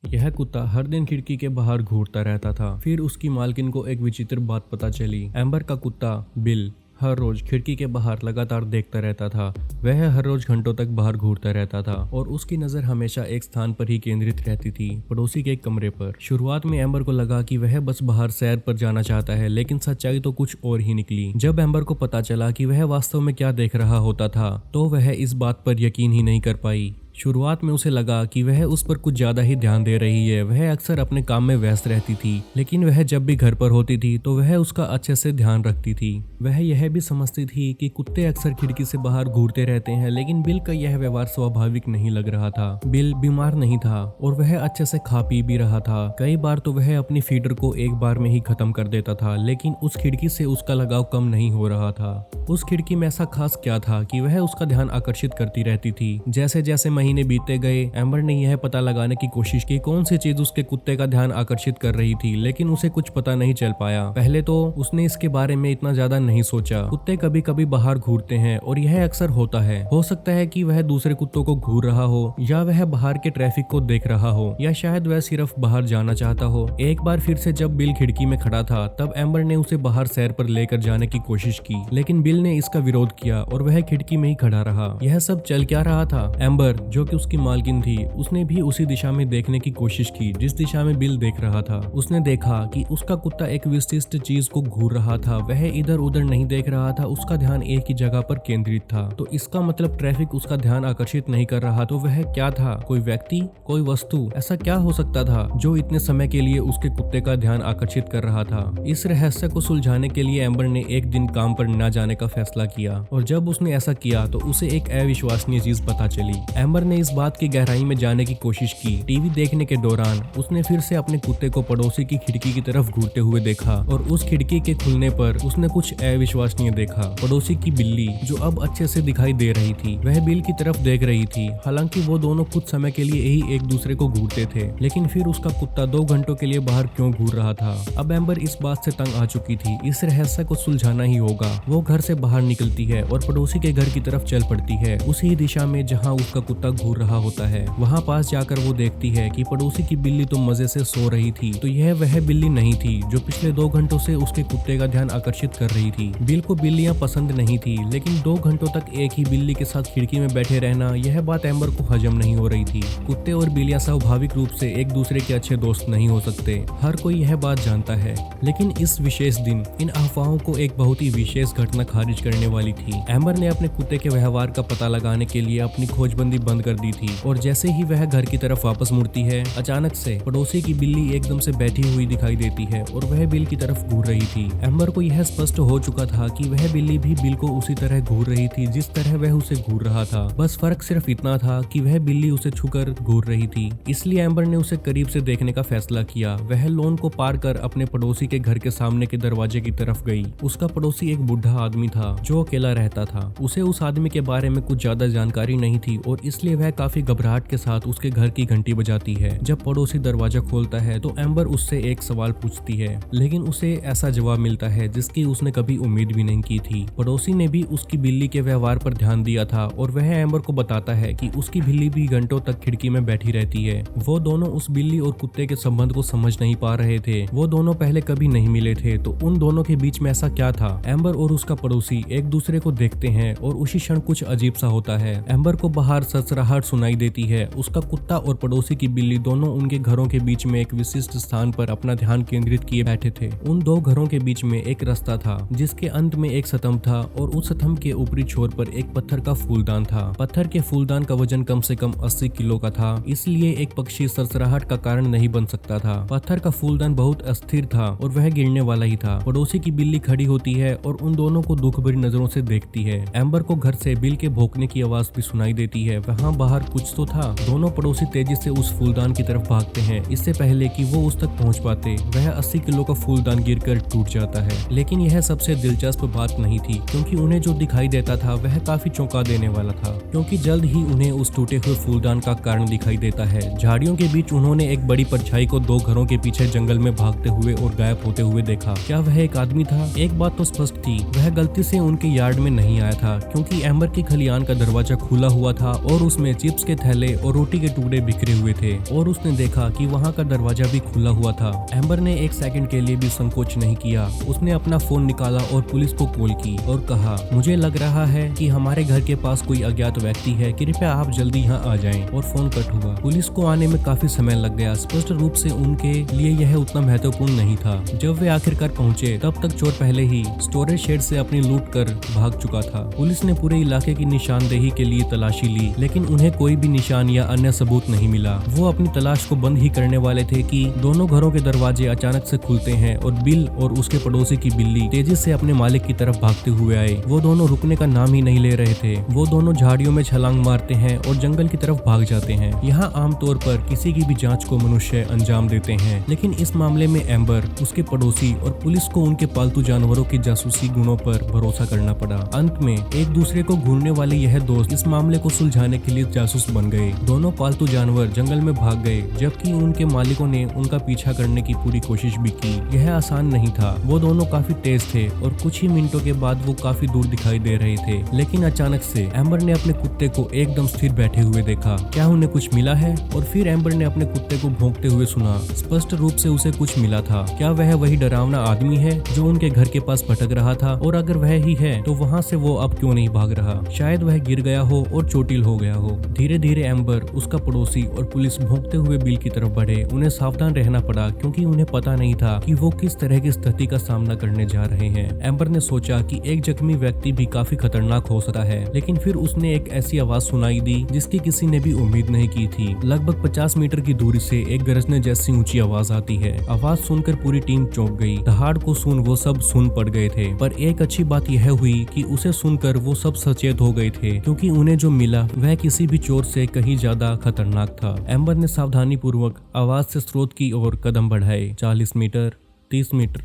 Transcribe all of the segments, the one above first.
यह कुत्ता हर दिन खिड़की के बाहर घूरता रहता था। फिर उसकी मालकिन को एक विचित्र बात पता चली। एम्बर का कुत्ता बिल हर रोज खिड़की के बाहर लगातार देखता रहता था। वह हर रोज घंटों तक बाहर घूरता रहता था और उसकी नजर हमेशा एक स्थान पर ही केंद्रित रहती थी, पड़ोसी के कमरे पर। शुरुआत में एम्बर को लगा कि वह बस बाहर सैर पर जाना चाहता है, लेकिन सच्चाई तो कुछ और ही निकली। जब एम्बर को पता चला कि वह वास्तव में क्या देख रहा होता था, तो वह इस बात पर यकीन ही नहीं कर पाई। शुरुआत में उसे लगा कि वह उस पर कुछ ज्यादा ही ध्यान दे रही है। वह अक्सर अपने काम में व्यस्त रहती थी, लेकिन वह जब भी घर पर होती थी तो वह उसका अच्छे से ध्यान रखती थी। वह यह भी समझती थी कि कुत्ते अक्सर खिड़की से बाहर घूरते रहते हैं, लेकिन बिल का यह व्यवहार स्वाभाविक नहीं लग रहा था। बिल बीमार नहीं था और वह अच्छे से खा पी भी रहा था। कई बार तो वह अपनी फीडर को एक बार में ही खत्म कर देता था, लेकिन उस खिड़की से उसका लगाव कम नहीं हो रहा था। उस खिड़की में ऐसा खास क्या था कि वह उसका ध्यान आकर्षित करती रहती थी। जैसे जैसे महीने बीतते गए, एम्बर ने यह पता लगाने की कोशिश की कौन सी चीज उसके कुत्ते का ध्यान आकर्षित कर रही थी, लेकिन उसे कुछ पता नहीं चल पाया। पहले तो उसने इसके बारे में इतना ज्यादा नहीं सोचा। कुत्ते कभी कभी बाहर घूरते हैं और यह अक्सर होता है। हो सकता है कि वह दूसरे कुत्तों को घूर रहा हो, या वह बाहर के ट्रैफिक को देख रहा हो, या शायद वह सिर्फ बाहर जाना चाहता हो। एक बार फिर से जब बिल खिड़की में खड़ा था, तब एम्बर ने उसे बाहर सैर पर लेकर जाने की कोशिश की, लेकिन बिल ने इसका विरोध किया और वह खिड़की में ही खड़ा रहा। यह सब चल क्या रहा था? एम्बर, जो कि उसकी मालकिन थी, उसने भी उसी दिशा में देखने की कोशिश की जिस दिशा में बिल देख रहा था। उसने देखा कि उसका कुत्ता एक विशिष्ट चीज को घूर रहा था। वह इधर उधर नहीं देख रहा था, उसका ध्यान एक ही जगह पर केंद्रित था। तो इसका मतलब ट्रैफिक उसका ध्यान आकर्षित नहीं कर रहा। तो वह क्या था? कोई व्यक्ति, कोई वस्तु? ऐसा क्या हो सकता था जो इतने समय के लिए उसके कुत्ते का ध्यान आकर्षित कर रहा था? इस रहस्य को सुलझाने के लिए एम्बर ने एक दिन काम पर न जाने का फैसला किया, और जब उसने ऐसा किया तो उसे एक अविश्वसनीय चीज पता चली। एम्बर ने इस बात की गहराई में जाने की कोशिश की। टीवी देखने के दौरान उसने फिर से अपने कुत्ते को पड़ोसी की खिड़की की तरफ घूरते हुए देखा, और उस खिड़की के खुलने पर उसने कुछ अविश्वसनीय देखा। पड़ोसी की बिल्ली, जो अब अच्छे से दिखाई दे रही थी, वह बिल की तरफ देख रही थी। हालांकि वो दोनों कुछ समय के लिए ही एक दूसरे को घूरते थे, लेकिन फिर उसका कुत्ता 2 घंटों के लिए बाहर क्यों घूर रहा था? अब एम्बर इस बात से तंग आ चुकी थी। इस रहस्य को सुलझाना ही होगा। वो घर से बाहर निकलती है और पड़ोसी के घर की तरफ चल पड़ती है, उसी दिशा में जहाँ उसका कुत्ता घूर रहा होता है। वहाँ पास जाकर वो देखती है कि पड़ोसी की बिल्ली तो मजे से सो रही थी। तो यह वह बिल्ली नहीं थी जो पिछले 2 घंटों से उसके कुत्ते का ध्यान आकर्षित कर रही थी। बिल को बिल्लियां पसंद नहीं थी, लेकिन 2 घंटों तक एक ही बिल्ली के साथ खिड़की में बैठे रहना, यह बात एम्बर को हजम नहीं हो रही थी। कुत्ते और बिल्लियां स्वाभाविक रूप से एक दूसरे के अच्छे दोस्त नहीं हो सकते, हर कोई यह बात जानता है। लेकिन इस विशेष दिन इन अफवाहों को एक बहुत ही विशेष घटना खारिज करने वाली थी। एम्बर ने अपने कुत्ते के व्यवहार का पता लगाने के लिए अपनी खोजबंदी बंद कर दी थी, और जैसे ही वह घर की तरफ वापस मुड़ती है, अचानक से पड़ोसी की बिल्ली एकदम से बैठी हुई दिखाई देती है और वह बिल की तरफ घूर रही थी। एम्बर को यह स्पष्ट हो चुका था कि वह बिल्ली भी बिल को उसी तरह घूर रही थी जिस तरह वह उसे घूर रहा था। बस फर्क सिर्फ इतना था कि वह बिल्ली उसे छूकर घूर रही थी। इसलिए एम्बर ने उसे करीब से देखने का फैसला किया। वह लॉन को पार कर अपने पड़ोसी के घर के सामने के दरवाजे की तरफ गई। उसका पड़ोसी एक बूढ़ा आदमी था जो अकेला रहता था। उसे उस आदमी के बारे में कुछ ज्यादा जानकारी नहीं थी, और इसलिए वह काफी घबराहट के साथ उसके घर की घंटी बजाती है। जब पड़ोसी दरवाजा खोलता है तो एम्बर उससे एक सवाल पूछती है, लेकिन उसे ऐसा जवाब मिलता है जिसकी उसने कभी उम्मीद भी नहीं की थी। पड़ोसी ने भी उसकी बिल्ली के व्यवहार पर ध्यान दिया था, और वह एम्बर को बताता है कि उसकी बिल्ली भी घंटों तक खिड़की में बैठी रहती है। वो दोनों उस बिल्ली और कुत्ते के संबंध को समझ नहीं पा रहे थे। वो दोनों पहले कभी नहीं मिले थे, तो उन दोनों के बीच में ऐसा क्या था? एम्बर और उसका पड़ोसी एक दूसरे को देखते हैं, और उसी क्षण कुछ अजीब सा होता है। एम्बर को बाहर सरसराहट सुनाई देती है। उसका कुत्ता और पड़ोसी की बिल्ली दोनों उनके घरों के बीच में एक विशिष्ट स्थान पर अपना ध्यान केंद्रित किए बैठे थे। उन 2 घरों के बीच में एक रास्ता था जिसके अंत में एक स्तंभ था, और उस स्तंभ के ऊपरी छोर पर एक पत्थर का फूलदान था। पत्थर के फूलदान का वजन कम से कम 80 किलो का था, इसलिए एक पक्षी सरसराहट का कारण नहीं बन सकता था। पत्थर का फूलदान बहुत अस्थिर था और वह गिरने वाला ही था। पड़ोसी की बिल्ली खड़ी होती है और उन दोनों को दुख भरी नजरों से देखती है। एम्बर को घर से बिल के भौंकने की आवाज भी सुनाई देती है। वहाँ बाहर कुछ तो था। दोनों पड़ोसी तेजी से उस फूलदान की तरफ भागते हैं। इससे पहले कि वो उस तक पहुंच पाते, वह 80 किलो का फूलदान गिरकर टूट जाता है। लेकिन यह सबसे दिलचस्प बात नहीं थी, क्योंकि उन्हें जो दिखाई देता था वह काफी चौंका देने वाला था, क्योंकि जल्द ही उन्हें उस टूटे हुए फूलदान का कारण दिखाई देता है। झाड़ियों के बीच उन्होंने एक बड़ी परछाई को 2 घरों के पीछे जंगल में भागते हुए और गायब होते हुए देखा। क्या वह एक आदमी था? एक बात तो स्पष्ट थी, वह गलती से उनके यार्ड में नहीं आया था, क्योंकि एम्बर के खलियान का दरवाजा खुला हुआ था और उस जिसमें चिप्स के थैले और रोटी के टुकड़े बिखरे हुए थे और उसने देखा कि वहाँ का दरवाजा भी खुला हुआ था। एम्बर ने एक सेकंड के लिए भी संकोच नहीं किया। उसने अपना फोन निकाला और पुलिस को कॉल की और कहा, मुझे लग रहा है कि हमारे घर के पास कोई अज्ञात व्यक्ति है, कृपया आप जल्दी यहाँ आ जाएं। और फोन कट हुआ। पुलिस को आने में काफी समय लग गया। स्पष्ट रूप से उनके लिए यह उतना महत्वपूर्ण नहीं था। जब वे आखिरकार पहुंचे तब तक चोर पहले ही स्टोरेज शेड से अपनी लूट कर भाग चुका था। पुलिस ने पूरे इलाके की निशानदेही के लिए तलाशी ली, लेकिन उन्हें कोई भी निशान या अन्य सबूत नहीं मिला। वो अपनी तलाश को बंद ही करने वाले थे कि दोनों घरों के दरवाजे अचानक से खुलते हैं और बिल और उसके पड़ोसी की बिल्ली तेजी से अपने मालिक की तरफ भागते हुए आए। वो दोनों रुकने का नाम ही नहीं ले रहे थे। वो दोनों झाड़ियों में छलांग मारते हैं और जंगल की तरफ भाग जाते हैं। यहाँ आमतौर पर किसी की भी जांच को मनुष्य अंजाम देते हैं, लेकिन इस मामले में एम्बर, उसके पड़ोसी और पुलिस को उनके पालतू जानवरों की जासूसी गुणों पर भरोसा करना पड़ा। अंत में एक दूसरे को घूरने वाले यह दोस्त इस मामले को सुलझाने के लिए जासूस बन गए। दोनों पालतू जानवर जंगल में भाग गए, जबकि उनके मालिकों ने उनका पीछा करने की पूरी कोशिश भी की। यह आसान नहीं था। वो दोनों काफी तेज थे और कुछ ही मिनटों के बाद वो काफी दूर दिखाई दे रहे थे। लेकिन अचानक से एम्बर ने अपने कुत्ते को एकदम स्थिर बैठे हुए देखा। क्या उन्हें कुछ मिला है? और फिर एम्बर ने अपने कुत्ते को भौंकते हुए सुना। स्पष्ट रूप से उसे कुछ मिला था। क्या वह वही डरावना आदमी है जो उनके घर के पास भटक रहा था? और अगर वह ही है तो वहाँ से वो अब क्यों नहीं भाग रहा? शायद वह गिर गया हो और चोटिल हो गया हो। धीरे धीरे एम्बर, उसका पड़ोसी और पुलिस भौंकते हुए बिल की तरफ बढ़े। उन्हें सावधान रहना पड़ा क्योंकि उन्हें पता नहीं था कि वो किस तरह की स्थिति का सामना करने जा रहे हैं। एम्बर ने सोचा कि एक जख्मी व्यक्ति भी काफी खतरनाक हो सकता है, लेकिन फिर उसने एक ऐसी आवाज सुनाई दी जिसकी किसी ने भी उम्मीद नहीं की थी। लगभग 50 मीटर की दूरी से एक गरजने जैसी ऊंची आवाज आती है। आवाज सुनकर पूरी टीम चौंक गई। दहाड़ को वो सब सुन पड़ गए थे, पर एक अच्छी बात यह हुई कि उसे सुनकर वो सब सचेत हो गए थे, क्योंकि उन्हें जो मिला वह किसी भी चोर से कहीं ज्यादा खतरनाक था। एम्बर ने सावधानी पूर्वक आवाज से स्रोत की ओर कदम बढ़ाए। 40 मीटर, 30 मीटर,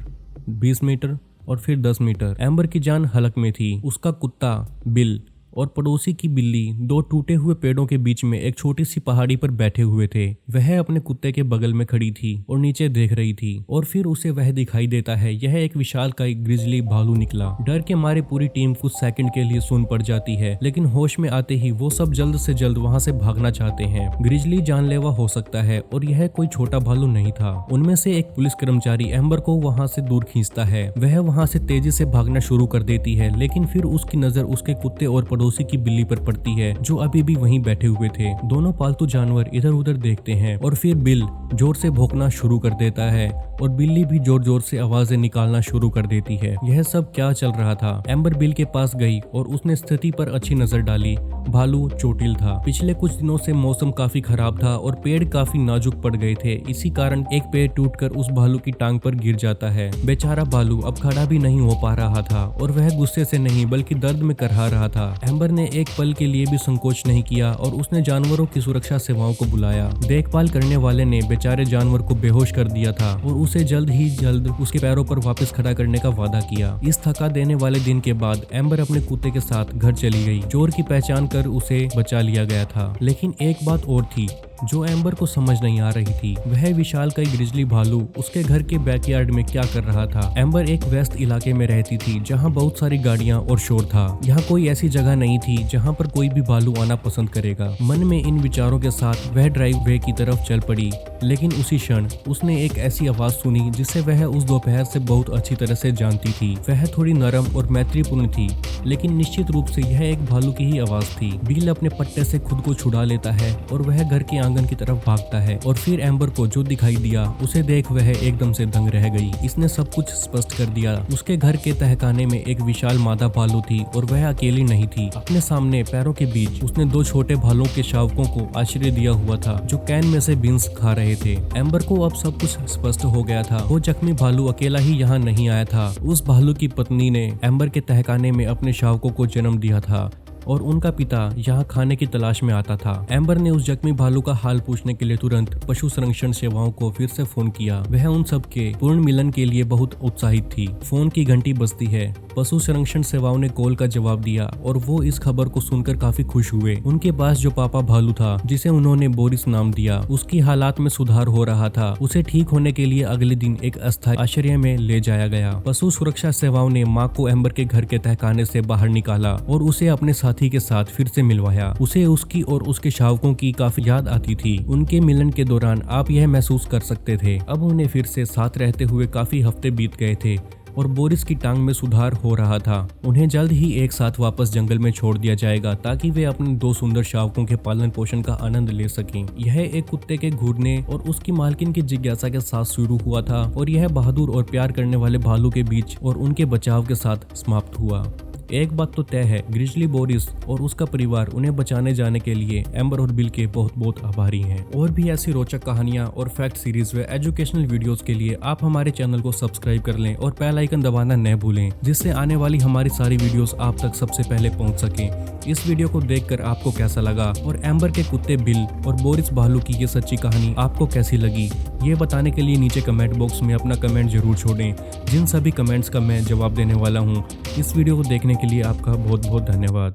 20 मीटर और फिर 10 मीटर। एम्बर की जान हलक में थी। उसका कुत्ता बिल और पड़ोसी की बिल्ली दो टूटे हुए पेड़ों के बीच में एक छोटी सी पहाड़ी पर बैठे हुए थे। वह अपने कुत्ते के बगल में खड़ी थी और नीचे देख रही थी। और फिर उसे वह दिखाई देता है। यह एक विशालकाय ग्रिजली भालू निकला। डर के मारे पूरी टीम कुछ सेकंड के लिए सुन पड़ जाती है, लेकिन होश में आते ही वो सब जल्द से जल्द वहाँ से भागना चाहते हैं। ग्रिजली जानलेवा हो सकता है और यह कोई छोटा भालू नहीं था। उनमें से एक पुलिस कर्मचारी एम्बर को वहाँ से दूर खींचता है। वह वहाँ से तेजी से भागना शुरू कर देती है, लेकिन फिर उसकी नजर उसके कुत्ते और पड़ोसी की बिल्ली पर पड़ती है, जो अभी भी वहीं बैठे हुए थे। दोनों पालतू जानवर इधर उधर देखते हैं और फिर बिल जोर से भौंकना शुरू कर देता है और बिल्ली भी जोर जोर से आवाजें निकालना शुरू कर देती है। यह सब क्या चल रहा था? एम्बर बिल के पास गई और उसने स्थिति पर अच्छी नजर डाली। भालू चोटिल था। पिछले कुछ दिनों से मौसम काफी खराब था और पेड़ काफी नाजुक पड़ गए थे। इसी कारण एक पेड़ टूटकर उस भालू की टांग पर गिर जाता है। बेचारा भालू अब खड़ा भी नहीं हो पा रहा था और वह गुस्से से नहीं बल्कि दर्द में करहा रहा था। एम्बर ने एक पल के लिए भी संकोच नहीं किया और उसने जानवरों की सुरक्षा सेवाओं को बुलाया। देखभाल करने वाले ने बेचारे जानवर को बेहोश कर दिया था और उसे जल्द ही जल्द उसके पैरों पर वापस खड़ा करने का वादा किया। इस थका देने वाले दिन के बाद एम्बर अपने कुत्ते के साथ घर चली गई। चोर की पहचान कर उसे बचा लिया गया था, लेकिन एक बात और थी जो एम्बर को समझ नहीं आ रही थी। वह विशालकाय ग्रिजली भालू उसके घर के बैकयार्ड में क्या कर रहा था। एम्बर एक व्यस्त इलाके में रहती थी जहां बहुत सारी गाड़ियां और शोर था। यहाँ कोई ऐसी जगह नहीं थी जहां पर कोई भी भालू आना पसंद करेगा। मन में इन विचारों के साथ वह ड्राइव वे की तरफ चल पड़ी, लेकिन उसी क्षण उसने एक ऐसी आवाज सुनी जिसे वह उस दोपहर से बहुत अच्छी तरह से जानती थी। वह थोड़ी नरम और मैत्रीपूर्ण थी, लेकिन निश्चित रूप से यह एक भालू की ही आवाज थी। बिल अपने पट्टे से खुद को छुड़ा लेता है और वह घर के आंगन की तरफ भागता है और फिर एम्बर को जो दिखाई दिया उसे देख वह एकदम से दंग रह गई। इसने सब कुछ स्पष्ट कर दिया। उसके घर के तहखाने में एक विशाल मादा भालू थी और वह अकेली नहीं थी। अपने सामने पैरों के बीच उसने दो छोटे भालुओं के शावकों को आश्रय दिया हुआ था जो कैन में से बीन्स खा रहे थे। एम्बर को अब सब कुछ स्पष्ट हो गया था। वो जख्मी भालू अकेला ही यहाँ नहीं आया था। उस भालू की पत्नी ने एम्बर के तहखाने में अपने शावकों को जन्म दिया था और उनका पिता यहाँ खाने की तलाश में आता था। एम्बर ने उस जख्मी भालू का हाल पूछने के लिए तुरंत पशु संरक्षण सेवाओं को फिर से फोन किया। वह उन सब के पूर्ण मिलन के लिए बहुत उत्साहित थी। फोन की घंटी बजती है। पशु संरक्षण सेवाओं ने कॉल का जवाब दिया और वो इस खबर को सुनकर काफी खुश हुए। उनके पास जो पापा भालू था, जिसे उन्होंने बोरिस नाम दिया, उसकी हालात में सुधार हो रहा था। उसे ठीक होने के लिए अगले दिन एक अस्थायी आश्रय में ले जाया गया। पशु सुरक्षा सेवाओं ने माँ को एम्बर के घर के तहखाने से बाहर निकाला और उसे अपने साथ साथी के साथ फिर से मिलवाया। उसे उसकी और उसके शावकों की काफी याद आती थी। उनके मिलन के दौरान आप यह महसूस कर सकते थे। अब उन्हें फिर से साथ रहते हुए काफी हफ्ते बीत गए थे और बोरिस की टांग में सुधार हो रहा था। उन्हें जल्द ही एक साथ वापस जंगल में छोड़ दिया जाएगा ताकि वे अपने 2 सुंदर शावकों के पालन पोषण का आनंद ले सकें। यह एक कुत्ते के घूरने और उसकी मालकिन की जिज्ञासा के साथ शुरू हुआ था और यह बहादुर और प्यार करने वाले भालू के बीच और उनके बचाव के साथ समाप्त हुआ। एक बात तो तय है, ग्रिजली बोरिस और उसका परिवार उन्हें बचाने जाने के लिए एम्बर और बिल के बहुत बहुत आभारी हैं। और भी ऐसी रोचक कहानियां और फैक्ट सीरीज व एजुकेशनल वीडियोस के लिए आप हमारे चैनल को सब्सक्राइब कर लें और बेल आइकन दबाना न भूलें, जिससे आने वाली हमारी सारी वीडियोस आप तक सबसे पहले पहुंच सकें। इस वीडियो को देखकर आपको कैसा लगा और एम्बर के कुत्ते बिल और बोरिस भालू की ये सच्ची कहानी आपको कैसी लगी, ये बताने के लिए नीचे कमेंट बॉक्स में अपना कमेंट जरूर छोड़ें, जिन सभी कमेंट्स का मैं जवाब देने वाला हूँ। इस वीडियो को देखने के लिए आपका बहुत बहुत धन्यवाद।